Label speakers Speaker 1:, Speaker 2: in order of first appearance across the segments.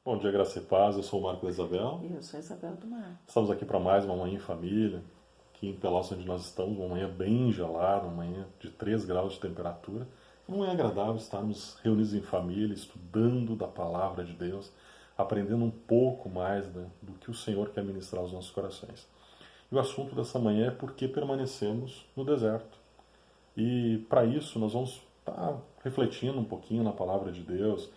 Speaker 1: Bom dia, graça e paz. Eu sou o Marco da Isabel.
Speaker 2: Eu sou Isabel do Mar.
Speaker 1: Estamos aqui para mais uma manhã em família. Aqui em Pelotas, onde nós estamos, uma manhã bem gelada, uma manhã de 3 graus de temperatura. Não é agradável estarmos reunidos em família, estudando da palavra de Deus, aprendendo um pouco mais do que o Senhor quer ministrar aos nossos corações. E o assunto dessa manhã é por que permanecemos no deserto. E para isso nós vamos estar refletindo um pouquinho na palavra de Deus,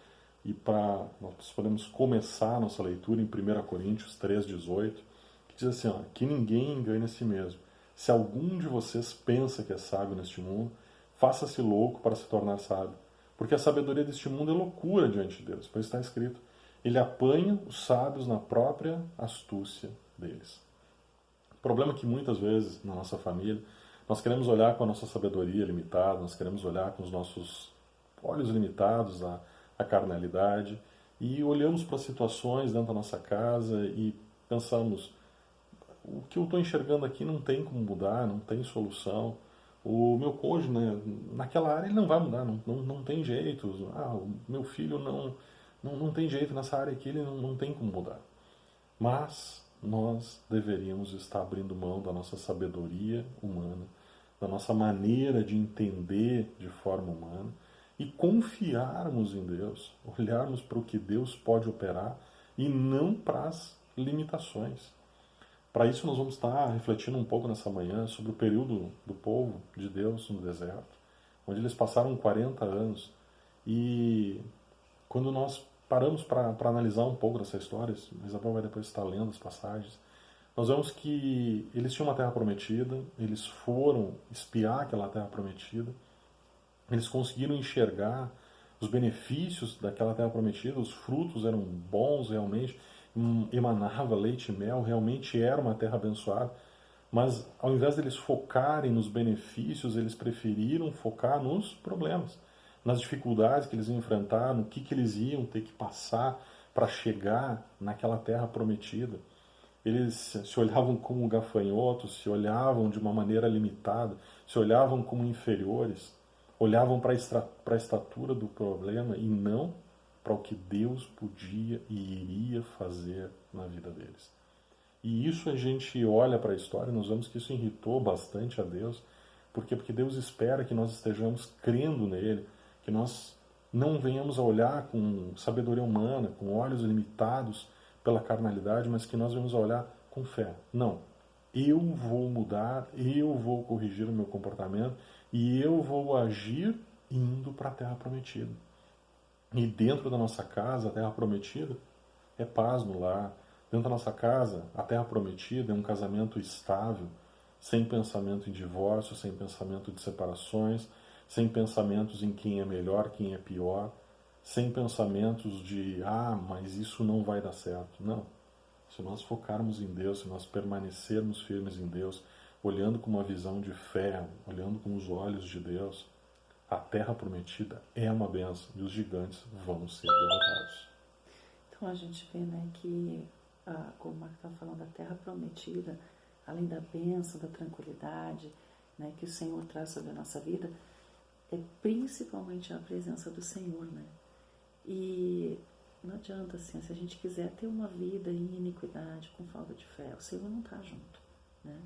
Speaker 1: e para nós podemos começar a nossa leitura em 1 Coríntios 3,18, que diz assim, ó, que ninguém engane a si mesmo. Se algum de vocês pensa que é sábio neste mundo, faça-se louco para se tornar sábio. Porque a sabedoria deste mundo é loucura diante de Deus, pois está escrito, ele apanha os sábios na própria astúcia deles. O problema é que muitas vezes na nossa família nós queremos olhar com a nossa sabedoria limitada, nós queremos olhar com os nossos olhos limitados a carnalidade e olhamos para situações dentro da nossa casa e pensamos, o que eu estou enxergando aqui não tem como mudar, não tem solução. O meu cônjuge, né, naquela área, ele não vai mudar, não tem jeito. O meu filho não tem jeito nessa área aqui, ele não tem como mudar. Mas nós deveríamos estar abrindo mão da nossa sabedoria humana, da nossa maneira de entender de forma humana e confiarmos em Deus, olharmos para o que Deus pode operar e não para as limitações. Para isso nós vamos estar refletindo um pouco nessa manhã sobre o período do povo de Deus no deserto, onde eles passaram 40 anos e quando nós paramos para analisar um pouco dessa história, a Isabel vai depois estar lendo as passagens, nós vemos que eles tinham uma terra prometida, eles foram espiar aquela terra prometida, eles conseguiram enxergar os benefícios daquela terra prometida, os frutos eram bons realmente, emanava leite e mel, realmente era uma terra abençoada, mas ao invés deles focarem nos benefícios, eles preferiram focar nos problemas, nas dificuldades que eles iam enfrentar, no que eles iam ter que passar para chegar naquela terra prometida. Eles se olhavam como gafanhotos, se olhavam de uma maneira limitada, se olhavam como inferiores, olhavam para a estatura do problema e não para o que Deus podia e iria fazer na vida deles. E isso a gente olha para a história e nós vemos que isso irritou bastante a Deus. Por quê? Porque Deus espera que nós estejamos crendo nele, que nós não venhamos a olhar com sabedoria humana, com olhos limitados pela carnalidade, mas que nós venhamos a olhar com fé. Não, eu vou mudar, eu vou corrigir o meu comportamento e eu vou agir indo para a terra prometida. E dentro da nossa casa, a terra prometida é paz no lar. Dentro da nossa casa, a terra prometida é um casamento estável, sem pensamento em divórcio, sem pensamento de separações, sem pensamentos em quem é melhor, quem é pior, sem pensamentos de, mas isso não vai dar certo. Não. Se nós focarmos em Deus, se nós permanecermos firmes em Deus, olhando com uma visão de fé, olhando com os olhos de Deus, a terra prometida é uma benção e os gigantes vão ser derrotados.
Speaker 2: Então a gente vê, né, que, como o Marco está falando, a terra prometida, além da bênção, da tranquilidade, né, que o Senhor traz sobre a nossa vida, é principalmente a presença do Senhor, né? E não adianta, assim, se a gente quiser ter uma vida em iniquidade, com falta de fé, o Senhor não está junto, né?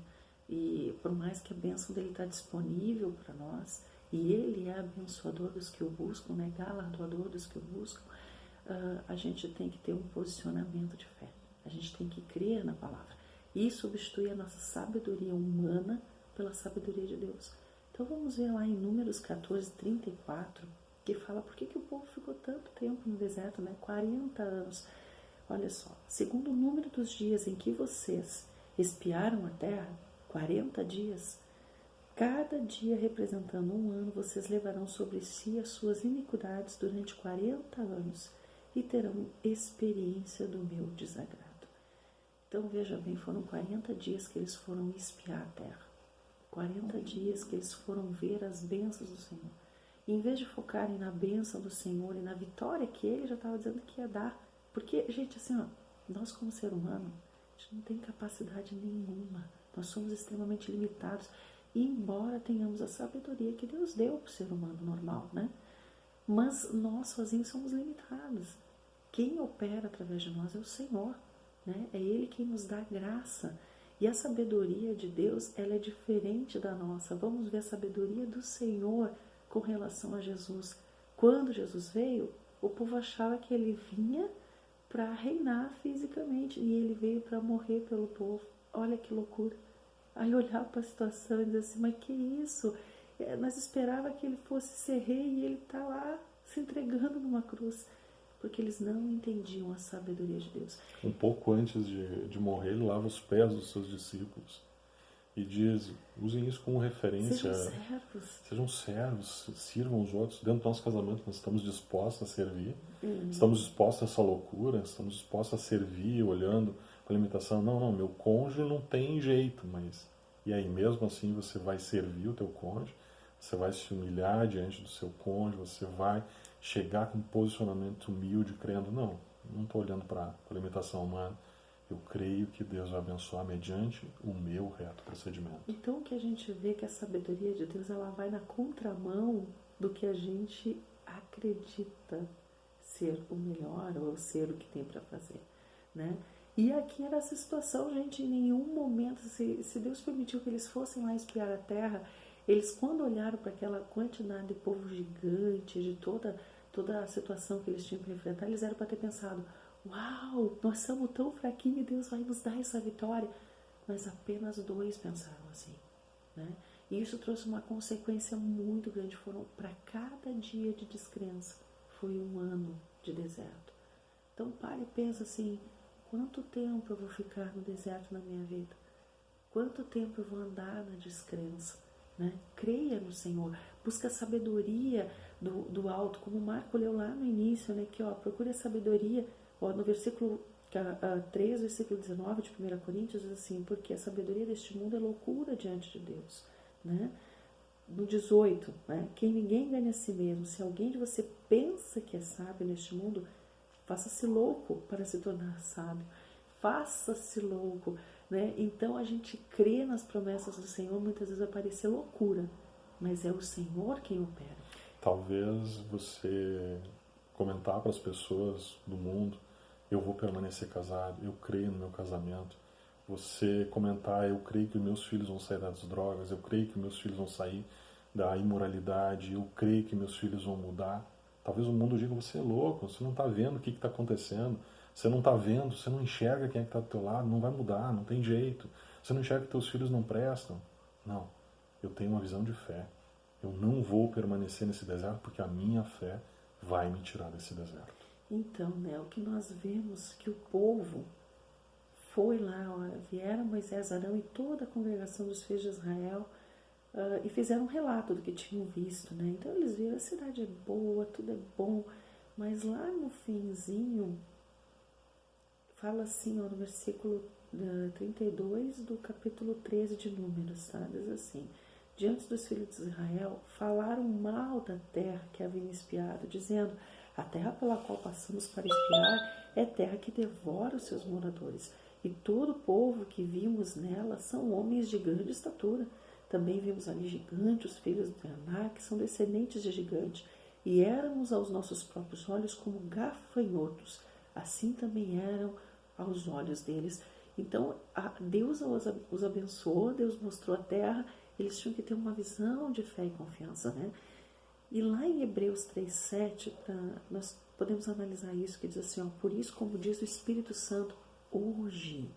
Speaker 2: E por mais que a bênção dele está disponível para nós, e ele é abençoador dos que o buscam, né? Galardoador dos que o buscam, a gente tem que ter um posicionamento de fé. A gente tem que crer na palavra. E substituir a nossa sabedoria humana pela sabedoria de Deus. Então vamos ver lá em Números 14, 34, que fala por que o povo ficou tanto tempo no deserto, né? 40 anos. Olha só, segundo o número dos dias em que vocês espiaram a terra, 40 dias, cada dia representando um ano, vocês levarão sobre si as suas iniquidades durante 40 anos e terão experiência do meu desagrado. Então veja bem, foram 40 dias que eles foram espiar a terra. 40 dias que eles foram ver as bênçãos do Senhor. E em vez de focarem na bênção do Senhor e na vitória que ele já estava dizendo que ia dar. Porque, gente, assim, nós como ser humano, a gente não tem capacidade nenhuma. Nós somos extremamente limitados. E embora tenhamos a sabedoria que Deus deu para o ser humano normal, né? Mas nós sozinhos somos limitados. quem opera através de nós é o Senhor, né? É Ele quem nos dá graça. E a sabedoria de Deus, ela é diferente da nossa. Vamos ver a sabedoria do Senhor com relação a Jesus. Quando Jesus veio, o povo achava que ele vinha para reinar fisicamente e ele veio para morrer pelo povo. Olha que loucura. Aí olhar para a situação e dizer assim, mas que isso? Nós esperava que ele fosse ser rei e ele está lá se entregando numa cruz. Porque eles não entendiam a sabedoria de Deus.
Speaker 1: Um pouco antes de morrer, ele lava os pés dos seus discípulos e diz, usem isso como referência. Sejam servos, sirvam os outros. Dentro do nosso casamento nós estamos dispostos a servir, estamos dispostos a essa loucura, estamos dispostos a servir, olhando para a limitação. Não, meu cônjuge não tem jeito, mas... E aí, mesmo assim, você vai servir o teu cônjuge, você vai se humilhar diante do seu cônjuge, você vai chegar com um posicionamento humilde, crendo, não estou olhando para a limitação humana, eu creio que Deus vai abençoar mediante o meu reto procedimento.
Speaker 2: Então, o que a gente vê é que a sabedoria de Deus, ela vai na contramão do que a gente acredita ser o melhor ou ser o que tem para fazer, né? E aqui era essa situação, gente, em nenhum momento, se Deus permitiu que eles fossem lá espiar a terra, eles quando olharam para aquela quantidade de povo gigante, de toda a situação que eles tinham para enfrentar, eles eram para ter pensado, uau, nós somos tão fraquinhos e Deus vai nos dar essa vitória. Mas apenas 2 pensaram assim, né? E isso trouxe uma consequência muito grande. Foram para cada dia de descrença, foi 1 ano de deserto. Então pare e pensa assim, quanto tempo eu vou ficar no deserto na minha vida? Quanto tempo eu vou andar na descrença? Né? Creia no Senhor, busca a sabedoria do alto, como o Marco leu lá no início, né? Que procure a sabedoria, no versículo 3, versículo 19 de 1 Coríntios, diz assim, porque a sabedoria deste mundo é loucura diante de Deus, né? No 18, né? Que ninguém engane a si mesmo, se alguém de você pensa que é sábio neste mundo, faça-se louco para se tornar sábio, faça-se louco, né? Então a gente crê nas promessas do Senhor, muitas vezes vai parecer loucura, mas é o Senhor quem opera.
Speaker 1: Talvez você comentar para as pessoas do mundo, eu vou permanecer casado, eu creio no meu casamento. Você comentar, eu creio que meus filhos vão sair das drogas, eu creio que meus filhos vão sair da imoralidade, eu creio que meus filhos vão mudar. Talvez o mundo diga, você é louco, você não está vendo o que está acontecendo, você não está vendo, você não enxerga quem é que está do teu lado, não vai mudar, não tem jeito. Você não enxerga que teus filhos não prestam. Não, eu tenho uma visão de fé. Eu não vou permanecer nesse deserto porque a minha fé vai me tirar desse deserto.
Speaker 2: Então, né, o que nós vemos que o povo foi lá, vieram Moisés, Arão e toda a congregação dos filhos de Israel e fizeram um relato do que tinham visto, né? Então eles viram, a cidade é boa, tudo é bom, mas lá no finzinho, fala assim, no versículo 32 do capítulo 13 de Números, tá? Diz assim, diante dos filhos de Israel, falaram mal da terra que haviam espiado, dizendo, a terra pela qual passamos para espiar é terra que devora os seus moradores, e todo o povo que vimos nela são homens de grande estatura. Também vimos ali gigantes, os filhos de Anak, que são descendentes de gigantes, e éramos aos nossos próprios olhos como gafanhotos, assim também eram aos olhos deles. Então, Deus os abençoou, Deus mostrou a terra, eles tinham que ter uma visão de fé e confiança, né? E lá em Hebreus 3,7, nós podemos analisar isso, que diz assim, por isso, como diz o Espírito Santo, hoje,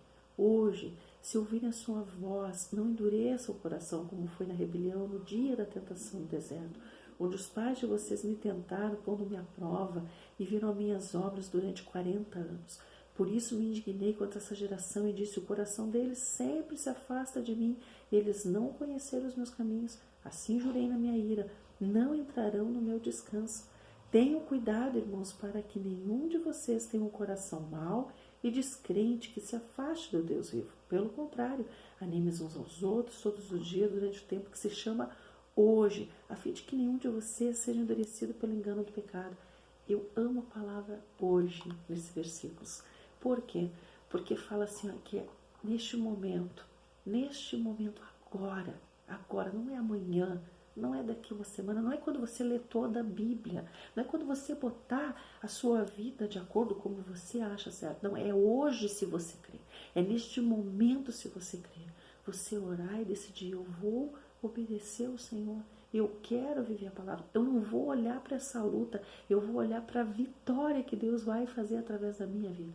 Speaker 2: se ouvirem a sua voz, não endureça o coração, como foi na rebelião no dia da tentação no deserto, onde os pais de vocês me tentaram, pondo-me à prova, e viram as minhas obras durante 40 anos. Por isso me indignei contra essa geração e disse, o coração deles sempre se afasta de mim, eles não conheceram os meus caminhos. Assim jurei na minha ira, não entrarão no meu descanso. Tenham cuidado, irmãos, para que nenhum de vocês tenha um coração mau e descrente que se afaste do Deus vivo. Pelo contrário, animem-se uns aos outros todos os dias durante o tempo que se chama hoje, a fim de que nenhum de vocês seja endurecido pelo engano do pecado. Eu amo a palavra hoje nesses versículos. Por quê? Porque fala assim, que é neste momento, agora, não é amanhã, não é daqui uma semana, não é quando você lê toda a Bíblia, não é quando você botar a sua vida de acordo com como você acha certo. Não, é hoje se você crer. É neste momento se você crer. Você orar e decidir, eu vou obedecer ao Senhor. Eu quero viver a palavra. Eu não vou olhar para essa luta, eu vou olhar para a vitória que Deus vai fazer através da minha vida.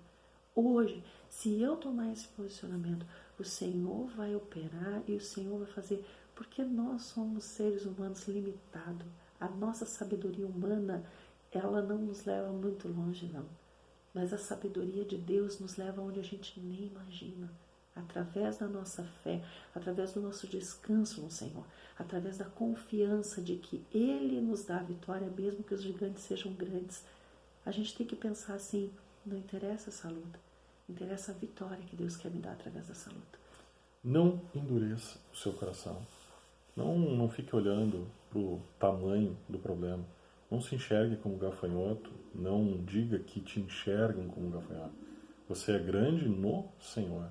Speaker 2: Hoje, se eu tomar esse posicionamento, o Senhor vai operar e o Senhor vai fazer, porque nós somos seres humanos limitados. A nossa sabedoria humana, ela não nos leva muito longe, não. Mas a sabedoria de Deus nos leva onde a gente nem imagina. Através da nossa fé, através do nosso descanso no Senhor, através da confiança de que Ele nos dá a vitória, mesmo que os gigantes sejam grandes. A gente tem que pensar assim, não interessa essa luta, interessa a vitória que Deus quer me dar através dessa luta.
Speaker 1: Não endureça o seu coração. Não fique olhando para o tamanho do problema. Não se enxergue como gafanhoto. Não diga que te enxergam como gafanhoto. Você é grande no Senhor.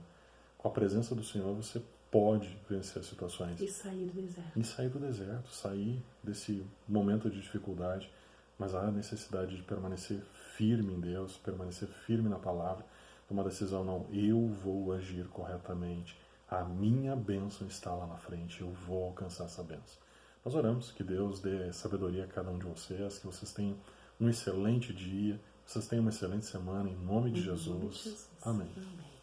Speaker 1: Com a presença do Senhor você pode vencer as situações.
Speaker 2: E sair do deserto.
Speaker 1: E sair do deserto, sair desse momento de dificuldade. Mas há necessidade de permanecer firme em Deus, permanecer firme na palavra. Tomar decisão, não, eu vou agir corretamente. A minha bênção está lá na frente, eu vou alcançar essa bênção. Nós oramos que Deus dê sabedoria a cada um de vocês, que vocês tenham um excelente dia, que vocês tenham uma excelente semana, em nome de Jesus.
Speaker 2: Jesus.
Speaker 1: Amém.
Speaker 2: Amém.